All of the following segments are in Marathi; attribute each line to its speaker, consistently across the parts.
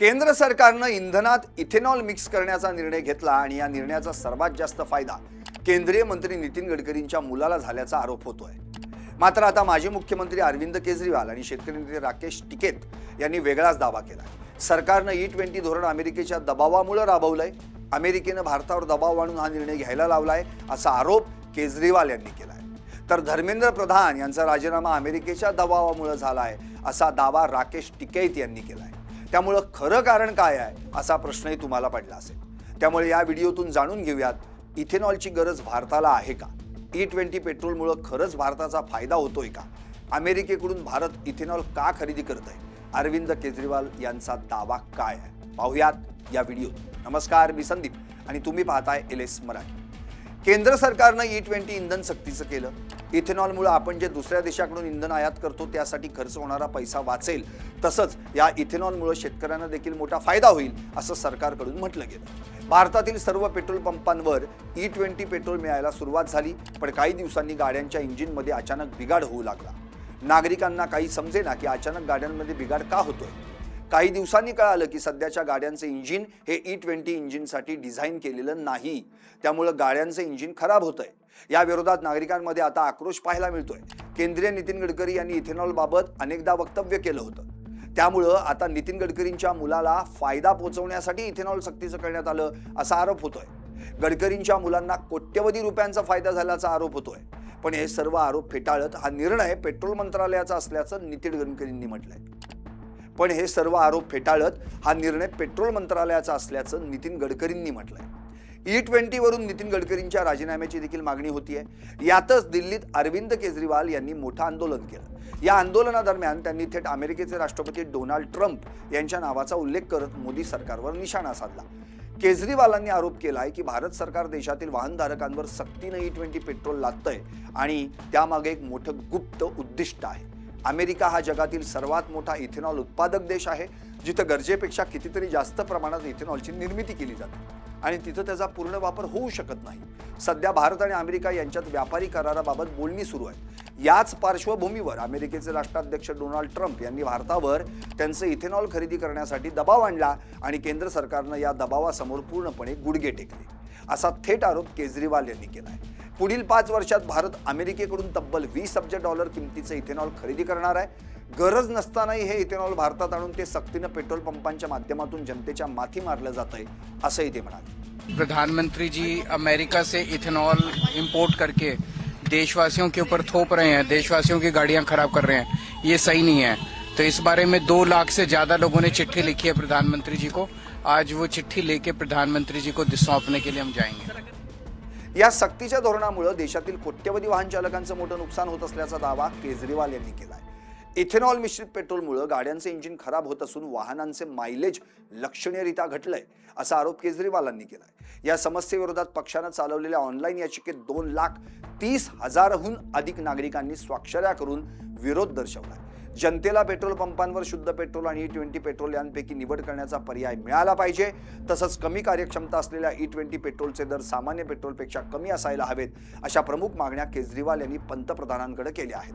Speaker 1: केंद्र सरकारनं इंधनात इथेनॉल मिक्स करण्याचा निर्णय घेतला आणि या निर्णयाचा सर्वात जास्त फायदा केंद्रीय मंत्री नितीन गडकरींच्या मुलाला झाल्याचा आरोप होतोय। मात्र आता माजी मुख्यमंत्री अरविंद केजरीवाल आणि शेतकरी नेते राकेश टिकैत यांनी वेगळाच दावा केला। सरकारनं E20 धोरण अमेरिकेच्या दबावामुळे राबवलंय। अमेरिकेनं भारतावर दबाव आणून हा निर्णय घ्यायला लावलाय असा आरोप केजरीवाल यांनी केलाय। तर धर्मेंद्र प्रधान यांचा राजीनामा अमेरिकेच्या दबावामुळे झालाय असा दावा राकेश टिकैत यांनी केलाय। त्यामुळे खरं कारण काय आहे असा प्रश्नही तुम्हाला पडला असेल। त्यामुळे या व्हिडिओतून जाणून घेऊयात इथेनॉलची गरज भारताला आहे का? E20 पेट्रोलमुळे खरंच भारताचा फायदा होतोय का? अमेरिकेकडून भारत इथेनॉल का खरेदी करतोय? अरविंद केजरीवाल यांचा दावा काय आहे पाहूयात या व्हिडिओत। नमस्कार, मी संदीप आणि तुम्ही पाहताय LS मराठी। केंद्र सरकारनं E20 इंधन सक्तीचं केलं। इथेनॉलमुळे आपण जे दुसऱ्या देशाकडून इंधन आयात करतो त्यासाठी खर्च होणारा पैसा वाचेल, तसंच या इथेनॉलमुळे शेतकऱ्यांना देखील मोठा फायदा होईल असं सरकारकडून म्हटलं गेलं। भारतातील सर्व पेट्रोल पंपांवर E20 पेट्रोल मिळायला सुरुवात झाली, पण काही दिवसांनी गाड्यांच्या इंजिनमध्ये अचानक बिघाड होऊ लागला। नागरिकांना काही समजेना की अचानक गाड्यांमध्ये बिघाड का होतोय। काही दिवसांनी कळालं की सध्याच्या गाड्यांचे इंजिन हे E20 इंजिनसाठी डिझाईन केलेलं नाही, त्यामुळे गाड्यांचे इंजिन खराब होतंय। या विरोधात नागरिकांमध्ये आता आक्रोश पाहायला मिळतोय। केंद्रीय नितीन गडकरी यांनी इथेनॉल बाबत अनेकदा वक्तव्य केलं होतं, त्यामुळे आता नितीन गडकरींच्या मुलाला फायदा पोहोचवण्यासाठी इथेनॉल सक्तीचं करण्यात आलं असा आरोप होतोय। गडकरींच्या मुलांना कोट्यवधी रुपयांचा फायदा झाल्याचा आरोप होतोय, पण हे सर्व आरोप फेटाळत हा निर्णय पेट्रोल मंत्रालयाचा असल्याचं नितीन गडकरींनी म्हटलंय। नितीन गडकरींनी म्हटलंय। E20 वरून नितीन गडकरींच्या राजीनाम्याची देखील मागणी होतीये। यातच दिल्लीत अरविंद केजरीवाल यांनी मोठं आंदोलन केलं। या आंदोलनादरम्यान त्यांनी थेट अमेरिकेचे राष्ट्रपती डोनाल्ड ट्रम्प यांच्या नावाचा उल्लेख करत मोदी सरकारवर निशाणा साधला। केजरीवालांनी आरोप केलाय की भारत सरकार देशातील वाहनधारकांवर सक्तीनं E20 पेट्रोल लादतंय आणि त्यामागे एक मोठं गुप्त उद्दिष्ट आहे। अमेरिका हा जगातील सर्वात मोठा इथेनॉल उत्पादक देश आहे, जिथे गरजेपेक्षा कितीतरी जास्त प्रमाणात इथेनॉलची निर्मिती केली जाते आणि तिथे त्याचा पूर्ण वापर होऊ शकत नाही। सध्या भारत आणि अमेरिका यांच्यात व्यापारी कराराबाबत बोलणी सुरू आहे। याच पार्श्वभूमीवर अमेरिकेचे राष्ट्राध्यक्ष डोनाल्ड ट्रम्प यांनी भारतावर त्यांचे इथेनॉल खरेदी करण्यासाठी दबाव आणला आणि केंद्र सरकारनं या दबावासमोर पूर्णपणे गुडघे टेकले असा थेट आरोप केजरीवाल यांनी केलाय। पुढील 5 वर्षात भारत अमेरिकेकडून तब्बल $20 अब्ज किमतीचे इथेनॉल खरेदी करणार आहे। गरज नसतानाही हे इथेनॉल भारतात आणून ते सक्तीनं पेट्रोल पंपांच्या माध्यमातून जनतेच्या माथी मारलं जातंय असंही ते म्हणाले।
Speaker 2: प्रधानमंत्री जी अमेरिका से इथेनॉल इंपोर्ट करके देशवासियों के ऊपर थोप रहे हैं, देशवासियों की गाड़ियां खराब कर रहे हैं, ये सही नहीं है। तो इस बारे में 2 लाख से ज्यादा लोगों ने चिट्ठी लिखी है प्रधानमंत्री जी को। आज वो चिट्ठी लेके प्रधानमंत्री जी को सौंपने के लिए हम जाएंगे।
Speaker 1: या सक्तीच्या धोरणामुळे देशातील कोट्यवधी वाहन चालकांचं मोठं नुकसान होत असल्याचा दावा केजरीवाल यांनी केलाय। इथेनॉल मिश्रित पेट्रोलमुळे गाड्यांचे इंजिन खराब होत असून वाहनांचे मायलेज लक्षणीयरित्या घटलंय असा आरोप केजरीवालांनी केलाय। या समस्येविरोधात पक्षानं चालवलेल्या ऑनलाईन याचिकेत 2,30,000हून अधिक नागरिकांनी स्वाक्षऱ्या करून विरोध दर्शवला। जनतेला पेट्रोल पंपांवर शुद्ध पेट्रोल आणि E20 पेट्रोल यांपैकी निवड करण्याचा पर्याय मिळाला पाहिजे, तसंच कमी कार्यक्षमता असलेल्या E20 पेट्रोलचे दर सामान्य पेट्रोलपेक्षा कमी असायला हवेत अशा प्रमुख मागण्या केजरीवाल यांनी पंतप्रधानांकडे केल्या आहेत।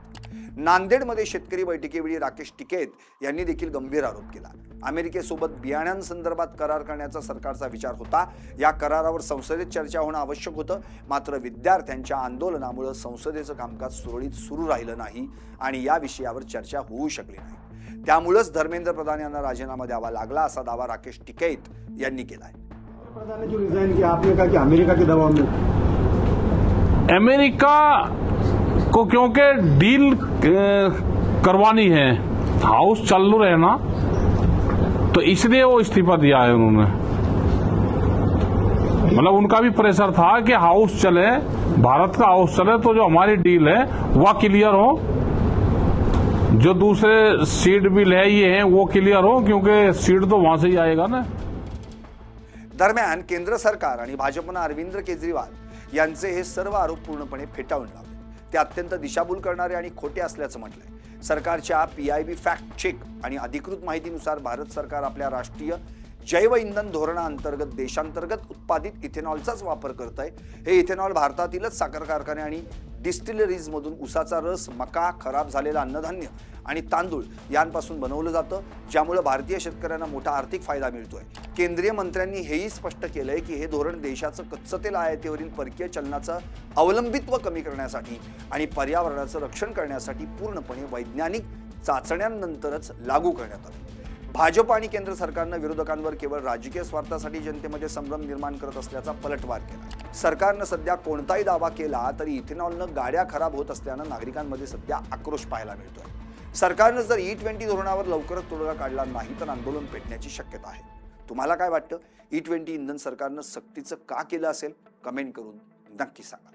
Speaker 1: नांदेडमध्ये शेतकरी बैठकीवेळी राकेश टिकैत यांनी देखील गंभीर आरोप केला। अमेरिकेसोबत बियाण्यांसंदर्भात करार करण्याचा सरकारचा विचार होता। या करारावर संसदेत चर्चा होणं आवश्यक होतं, मात्र विद्यार्थ्यांच्या आंदोलनामुळे संसदेचं कामकाज सुरळीत सुरू राहिलं नाही आणि या विषयावर चर्चा होऊ शकली नाही। त्यामुळेच धर्मेंद्र प्रधान यांना राजीनामा द्यावा लागला असा दावा राकेश टिकैत यांनी केलाय।
Speaker 3: प्रधान ने जो रिजाइन किया, आपने कहा कि अमेरिका के दबाव में,
Speaker 4: अमेरिका को क्योंकि डील करवानी है, हाउस चालू रहे ना, तो इसलिए वो इस्तीफा दिया है उन्होंने। मतलब उनका भी प्रेशर था कि हाउस चले, भारत का हाउस चले, तो जो हमारी डील है वह क्लियर हो, जो दूसरे सीड बिल है ये है वो क्लियर हो, क्योंकि सीड तो वहां से ही आएगा ना।
Speaker 1: दरम्यान केंद्र सरकार आणि भाजपनं अरविंद केजरीवाल यांचे हे सर्व आरोप पूर्णपणे फेटाळून लावले। ते अत्यंत दिशाभूल करणारे आणि खोटे असल्याचं म्हटलंय। सरकारच्या PIB फॅक्ट चेक आणि अधिकृत माहितीनुसार भारत सरकार आपल्या राष्ट्रीय जैव इंधन धोरणाअंतर्गत देशांतर्गत उत्पादित इथेनॉलचाच वापर करत आहे. हे इथेनॉल भारतातीलच साखर कारखाने आणि डिस्टिलरीजमधून ऊसाचा रस, मका, खराब झालेलं अन्नधान्य आणि तांदूळ यांपासून बनवलं जातं, ज्यामुळे भारतीय शेतकऱ्यांना मोठा आर्थिक फायदा मिळतोय. केंद्रीय मंत्र्यांनी हेही स्पष्ट केलंय की हे धोरण देशाचं कच्चं तेल आयातीवरील परकीय चलनाचं अवलंबित्व कमी करण्यासाठी आणि पर्यावरणाचं रक्षण करण्यासाठी पूर्णपणे वैज्ञानिक चाचण्यांनंतरच लागू करण्यात आलं. भाजप आणि केंद्र सरकारनं विरोधकांवर केवळ राजकीय स्वार्थासाठी जनतेमध्ये संभ्रम निर्माण करत असल्याचा पलटवार केला. सरकारनं सध्या कोणताही दावा केला तरी इथेनॉलनं गाड्या खराब होत असल्यानं नागरिकांमध्ये सध्या आक्रोश पाहायला मिळतोय. सरकारनं जर E20 धोरणावर लवकरच तोडगा काढला नाही तर आंदोलन पेटण्याची शक्यता आहे. तुम्हाला काय वाटतं? E20 इंधन सरकारनं सक्तीचं का केलं असेल? कमेंट करून नक्की सांगा.